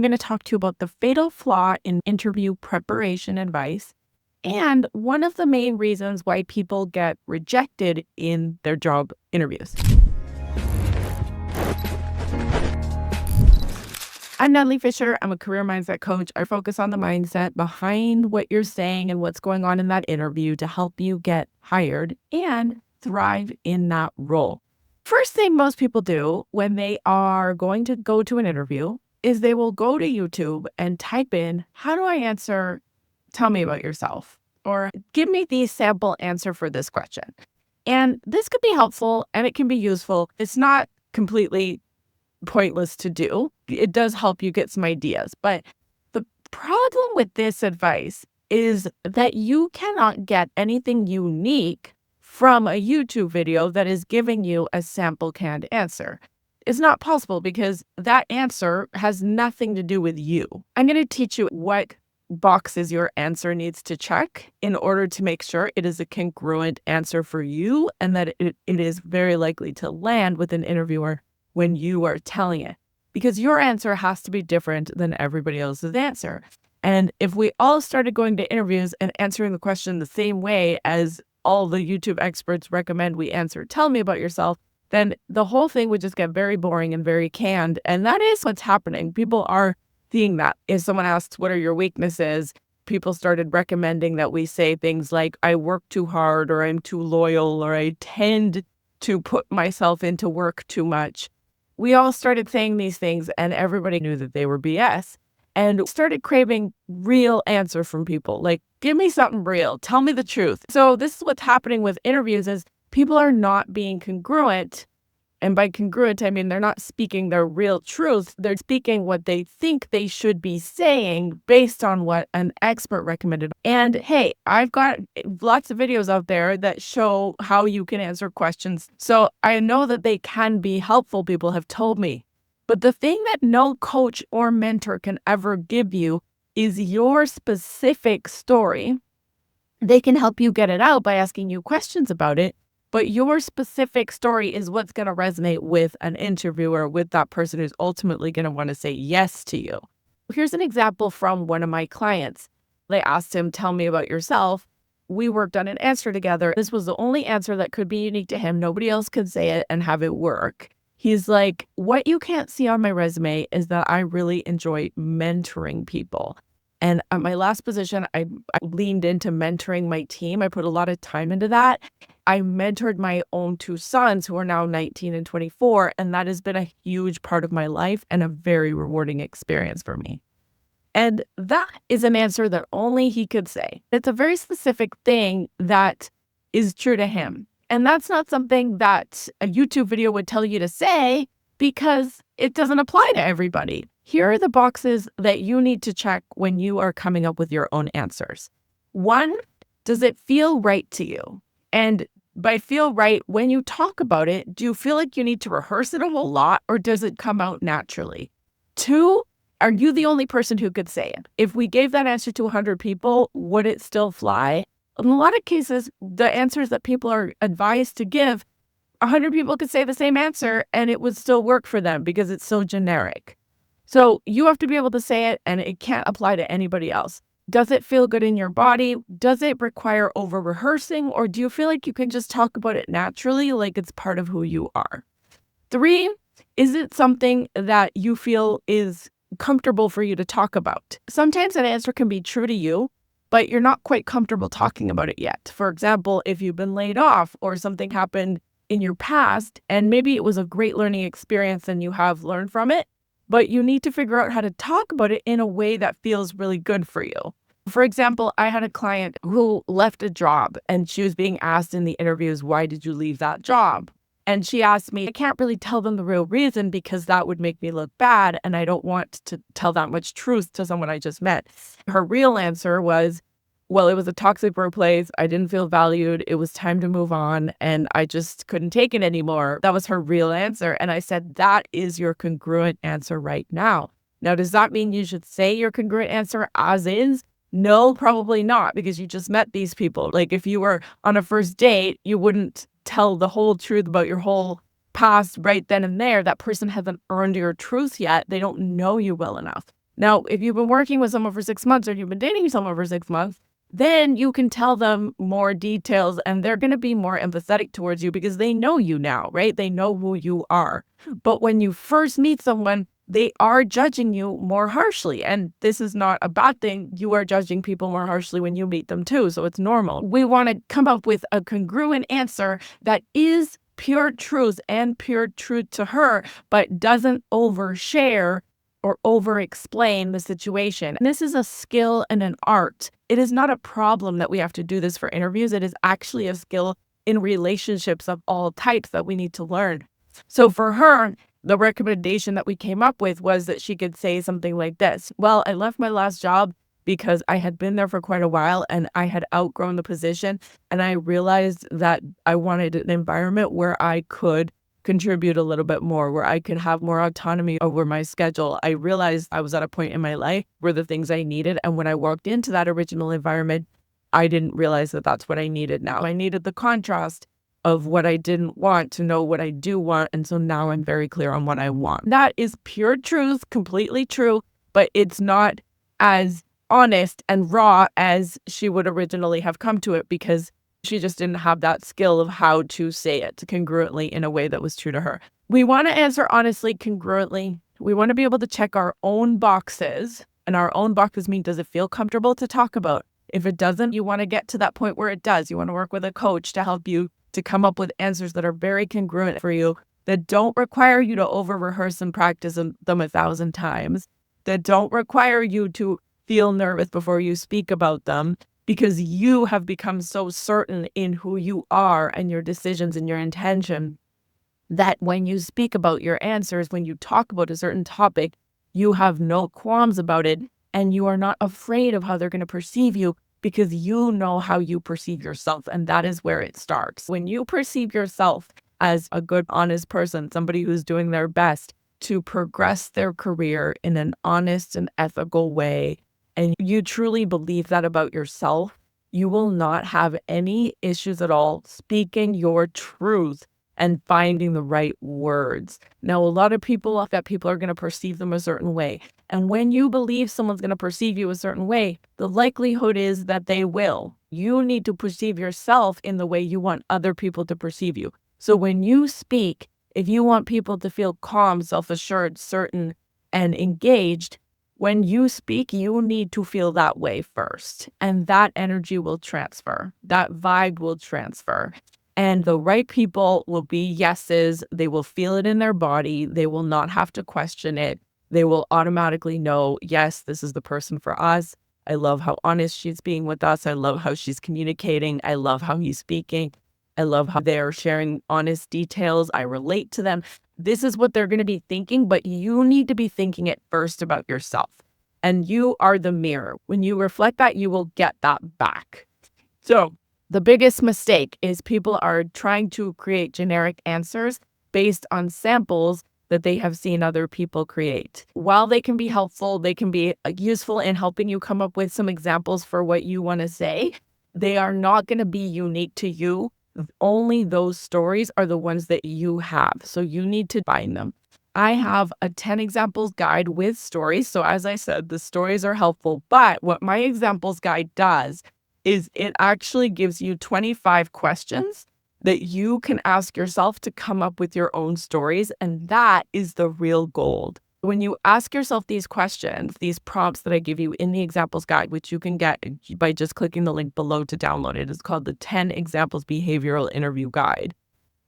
I'm going to talk to you about the fatal flaw in interview preparation advice and one of the main reasons why people get rejected in their job interviews. I'm Natalie Fisher. I'm a career mindset coach. I focus on the mindset behind what you're saying and what's going on in that interview to help you get hired and thrive in that role. First thing most people do when they are going to go to an interview is they will go to YouTube and type in, how do I answer, tell me about yourself, or give me the sample answer for this question. And this could be helpful and it can be useful. It's not completely pointless to do. It does help you get some ideas. But the problem with this advice is that you cannot get anything unique from a YouTube video that is giving you a sample canned answer. It's not possible because that answer has nothing to do with you. I'm going to teach you what boxes your answer needs to check in order to make sure it is a congruent answer for you and that it is very likely to land with an interviewer when you are telling it, because your answer has to be different than everybody else's answer. And if we all started going to interviews and answering the question the same way as all the YouTube experts recommend we answer, tell me about yourself, then the whole thing would just get very boring and very canned. And that is what's happening. People are seeing that. If someone asks, what are your weaknesses? People started recommending that we say things like, I work too hard, or I'm too loyal, or I tend to put myself into work too much. We all started saying these things and everybody knew that they were BS and started craving real answer from people. Like, give me something real. Tell me the truth. So this is what's happening with interviews is people are not being congruent. And by congruent, I mean, they're not speaking their real truth. They're speaking what they think they should be saying based on what an expert recommended. And hey, I've got lots of videos out there that show how you can answer questions. So I know that they can be helpful. People have told me. But the thing that no coach or mentor can ever give you is your specific story. They can help you get it out by asking you questions about it. But your specific story is what's going to resonate with an interviewer, with that person who's ultimately going to want to say yes to you. Here's an example from one of my clients. They asked him, tell me about yourself. We worked on an answer together. This was the only answer that could be unique to him. Nobody else could say it and have it work. He's like, what you can't see on my resume is that I really enjoy mentoring people. And at my last position, I leaned into mentoring my team. I put a lot of time into that. I mentored my own two sons who are now 19 and 24. And that has been a huge part of my life and a very rewarding experience for me. And that is an answer that only he could say. It's a very specific thing that is true to him. And that's not something that a YouTube video would tell you to say because it doesn't apply to everybody. Here are the boxes that you need to check when you are coming up with your own answers. 1, does it feel right to you? And by feel right, when you talk about it, do you feel like you need to rehearse it a whole lot or does it come out naturally? 2, are you the only person who could say it? If we gave that answer to 100 people, would it still fly? In a lot of cases, the answers that people are advised to give, 100 people could say the same answer and it would still work for them because it's so generic. So you have to be able to say it and it can't apply to anybody else. Does it feel good in your body? Does it require over rehearsing? Or do you feel like you can just talk about it naturally, like it's part of who you are? 3, is it something that you feel is comfortable for you to talk about? Sometimes an answer can be true to you, but you're not quite comfortable talking about it yet. For example, if you've been laid off or something happened in your past, and maybe it was a great learning experience and you have learned from it, but you need to figure out how to talk about it in a way that feels really good for you. For example, I had a client who left a job and she was being asked in the interviews, why did you leave that job? And she asked me, I can't really tell them the real reason because that would make me look bad. And I don't want to tell that much truth to someone I just met. Her real answer was, well, it was a toxic workplace. I didn't feel valued. It was time to move on. And I just couldn't take it anymore. That was her real answer. And I said, that is your congruent answer right now. Now, does that mean you should say your congruent answer as is? No, probably not, because you just met these people. Like if you were on a first date, you wouldn't tell the whole truth about your whole past right then and there. That person hasn't earned your truth yet. They don't know you well enough. Now, if you've been working with someone for 6 months or you've been dating someone for 6 months, then you can tell them more details and they're going to be more empathetic towards you because they know you now, right? They know who you are. But when you first meet someone, they are judging you more harshly. And this is not a bad thing. You are judging people more harshly when you meet them too. So it's normal. We want to come up with a congruent answer that is pure truth and pure truth to her, but doesn't overshare or over-explain the situation. And this is a skill and an art. It is not a problem that we have to do this for interviews. It is actually a skill in relationships of all types that we need to learn. So for her, the recommendation that we came up with was that she could say something like this. Well, I left my last job because I had been there for quite a while and I had outgrown the position. And I realized that I wanted an environment where I could contribute a little bit more, where I could have more autonomy over my schedule. I realized I was at a point in my life where the things I needed. And when I walked into that original environment, I didn't realize that that's what I needed now. I needed the contrast of what I didn't want to know what I do want. And so now I'm very clear on what I want. That is pure truth, completely true, but it's not as honest and raw as she would originally have come to it because she just didn't have that skill of how to say it congruently in a way that was true to her. We want to answer honestly, congruently. We want to be able to check our own boxes, and our own boxes mean, does it feel comfortable to talk about? If it doesn't, you want to get to that point where it does. You want to work with a coach to help you to come up with answers that are very congruent for you, that don't require you to over-rehearse and practice them 1,000 times, that don't require you to feel nervous before you speak about them, because you have become so certain in who you are and your decisions and your intention that when you speak about your answers, when you talk about a certain topic, you have no qualms about it and you are not afraid of how they're going to perceive you because you know how you perceive yourself. And that is where it starts. When you perceive yourself as a good, honest person, somebody who's doing their best to progress their career in an honest and ethical way, and you truly believe that about yourself, you will not have any issues at all speaking your truth and finding the right words. Now, a lot of people are going to perceive them a certain way. And when you believe someone's going to perceive you a certain way, the likelihood is that they will. You need to perceive yourself in the way you want other people to perceive you. So when you speak, if you want people to feel calm, self-assured, certain, and engaged, when you speak, you need to feel that way first. And that energy will transfer. That vibe will transfer. And the right people will be yeses. They will feel it in their body. They will not have to question it. They will automatically know, yes, this is the person for us. I love how honest she's being with us. I love how she's communicating. I love how he's speaking. I love how they're sharing honest details. I relate to them. This is what they're going to be thinking, but you need to be thinking it first about yourself. And you are the mirror. When you reflect that, you will get that back. So the biggest mistake is people are trying to create generic answers based on samples that they have seen other people create. While they can be helpful, they can be useful in helping you come up with some examples for what you want to say. They are not going to be unique to you. Only those stories are the ones that you have. So you need to find them. I have a 10 examples guide with stories. So as I said, the stories are helpful. But what my examples guide does is it actually gives you 25 questions that you can ask yourself to come up with your own stories. And that is the real gold. When you ask yourself these questions, these prompts that I give you in the examples guide, which you can get by just clicking the link below to download it, it's called the 10 Examples Behavioral Interview Guide.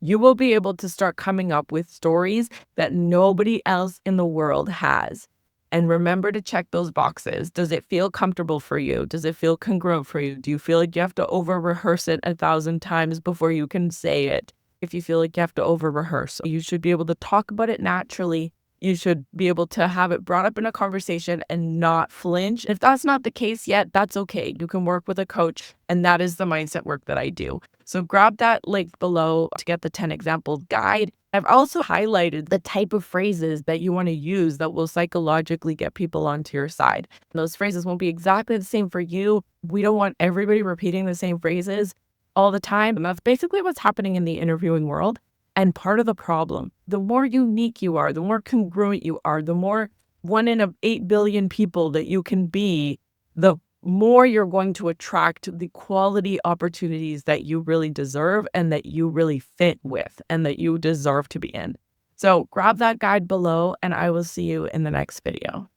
You will be able to start coming up with stories that nobody else in the world has. And remember to check those boxes. Does it feel comfortable for you? Does it feel congruent for you? Do you feel like you have to over-rehearse it 1,000 times before you can say it? If you feel like you have to over-rehearse, you should be able to talk about it naturally. You should be able to have it brought up in a conversation and not flinch. If that's not the case yet, that's okay. You can work with a coach, and that is the mindset work that I do. So grab that link below to get the 10 examples guide. I've also highlighted the type of phrases that you want to use that will psychologically get people onto your side. Those phrases won't be exactly the same for you. We don't want everybody repeating the same phrases all the time. And that's basically what's happening in the interviewing world. And part of the problem, the more unique you are, the more congruent you are, the more one in 8 billion people that you can be, the more you're going to attract the quality opportunities that you really deserve and that you really fit with and that you deserve to be in. So grab that guide below, and I will see you in the next video.